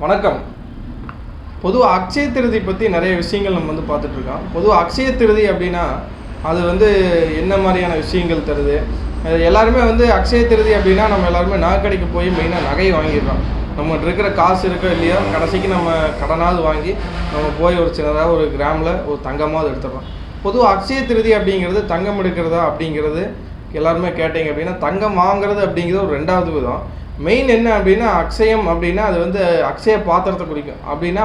வணக்கம். பொதுவாக அக்ஷய திருதி பற்றி நிறைய விஷயங்கள் நம்ம பார்த்துட்ருக்கோம். பொதுவாக அக்ஷய திருதி அப்படின்னா அது என்ன மாதிரியான விஷயங்கள் தருது? எல்லாருமே அக்ஷய திருதி அப்படின்னா நம்ம எல்லாருமே நகைக்கடைக்கு போய் மெயினாக நகை வாங்கிடுறோம். நம்மகிட்ட இருக்கிற காசு இருக்கோ இல்லையோ கடைசிக்கு நம்ம கடனாவது வாங்கி நம்ம போய் ஒரு சின்னதாக ஒரு கிராமில் ஒரு தங்கமாவது எடுத்துடுறோம். பொதுவாக அக்ஷய திருதி அப்படிங்கிறது தங்கம் எடுக்கிறதா அப்படிங்கிறது எல்லாருமே கேட்டிங்க அப்படின்னா, தங்கம் வாங்குறது அப்படிங்கிறது ஒரு ரெண்டாவது விதம். மெயின் என்ன அப்படின்னா, அக்ஷயம் அப்படின்னா அது அக்ஷய பாத்திரத்தை குறிக்கும். அப்படின்னா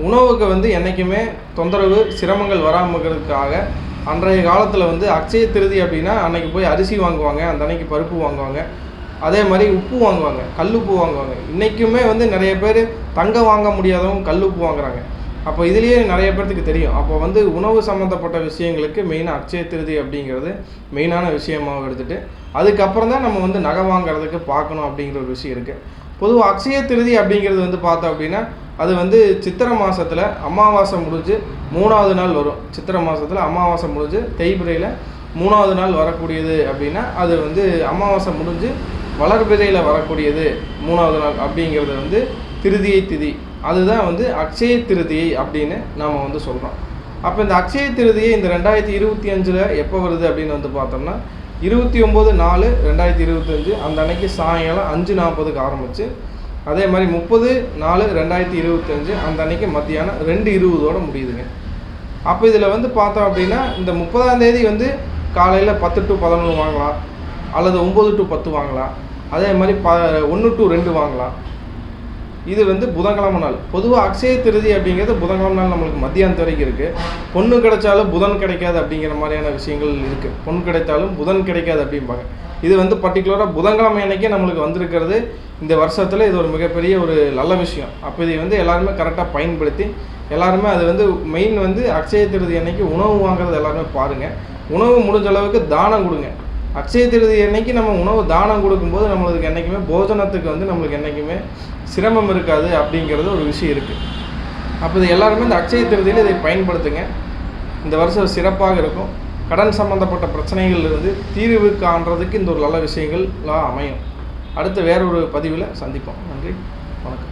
உணவுக்கு என்றைக்குமே தொந்தரவு சிரமங்கள் வராமல் இருக்கிறதுக்காக அன்றைய காலத்தில் அக்ஷய திருதி அப்படின்னா அன்றைக்கி போய் அரிசி வாங்குவாங்க, அந்த அன்னைக்கு பருப்பு வாங்குவாங்க, அதே மாதிரி உப்பு வாங்குவாங்க, கல்லுப்பு வாங்குவாங்க. இன்றைக்குமே நிறைய பேர் தங்கம் வாங்க முடியாதவங்க கல்லுப்பு வாங்குறாங்க. அப்போ இதுலேயே நிறைய பேர்த்துக்கு தெரியும். அப்போ உணவு சம்மந்தப்பட்ட விஷயங்களுக்கு மெயினாக அக்ஷய திருதி அப்படிங்கிறது மெயினான விஷயமாக எடுத்துகிட்டு அதுக்கப்புறம் தான் நம்ம நகை வாங்குறதுக்கு பார்க்கணும் அப்படிங்கிற ஒரு விஷயம் இருக்குது. பொதுவாக அக்ஷய திருதி அப்படிங்கிறது பார்த்தோம் அப்படின்னா அது சித்திரை மாதத்தில் அமாவாசை முடிஞ்சு 3வது நாள் வரும். சித்திரை மாதத்தில் அமாவாசை முடிஞ்சு தேய்பிரையில் 3வது நாள் வரக்கூடியது அப்படின்னா அது அமாவாசை முடிஞ்சு வளர்பிறையில் வரக்கூடியது 3வது நாள் அப்படிங்கிறது திருதியை திதி. அதுதான் அக்ஷய திருதியை அப்படின்னு நாம் சொல்கிறோம். அப்போ இந்த அக்ஷய திருதியை இந்த 2025 எப்போ வருது அப்படின்னு பார்த்தோம்னா 29/4/2025 அந்த அன்னைக்கு சாயங்காலம் 5:40க்கு ஆரம்பித்து அதே மாதிரி 30/4/2025 அந்த அன்னைக்கு மத்தியானம் 2:20 முடியுதுங்க. அப்போ இதில் பார்த்தோம் அப்படின்னா இந்த 30ஆம் தேதி காலையில் 10 to 11 வாங்கலாம், அல்லது 9 to 10 வாங்கலாம், அதே மாதிரி 1 to 2 வாங்கலாம். இது புதன்கிழமை நாள். பொதுவாக அக்ஷய திருதி அப்படிங்கிறது புதன்கிழமை நாள் நம்மளுக்கு மத்தியானத்து வரைக்கும் இருக்குது. பொண்ணு கிடைச்சாலும் புதன் கிடைக்காது அப்படிங்கிற மாதிரியான விஷயங்கள் இருக்குது. பொண்ணு கிடைத்தாலும் புதன் கிடைக்காது அப்படிம்பாங்க. இது பர்டிகுலராக புதன்கிழமை அன்னைக்கே நம்மளுக்கு வந்திருக்கிறது இந்த வருஷத்தில் இது ஒரு மிகப்பெரிய ஒரு நல்ல விஷயம். அப்போ இதை எல்லாருமே கரெக்டாக பயன்படுத்தி எல்லாருமே அது மெயின் அக்ஷய திருதி அன்னைக்கு உணவு வாங்குறது எல்லாருமே பாருங்கள். உணவு முடிஞ்ச அளவுக்கு தானம் கொடுங்க. அக்ஷய திருதி அன்னைக்கு நம்ம உணவு தானம் கொடுக்கும்போது நம்மளுக்கு என்றைக்குமே போஜனத்துக்கு நம்மளுக்கு என்றைக்குமே சிரமம் இருக்காது அப்படிங்கிறது ஒரு விஷயம் இருக்குது. அப்போ இது எல்லாருமே இந்த அக்ஷய திருதியில் இதை பயன்படுத்துங்க. இந்த வருஷம் சிறப்பாக இருக்கும். கடன் சம்பந்தப்பட்ட பிரச்சனைகள் தீர்வு காண்றதுக்கு இந்த ஒரு நல்ல விஷயங்கள்லாம் அமையும். அடுத்து வேறொரு பதிவில் சந்திப்போம். நன்றி, வணக்கம்.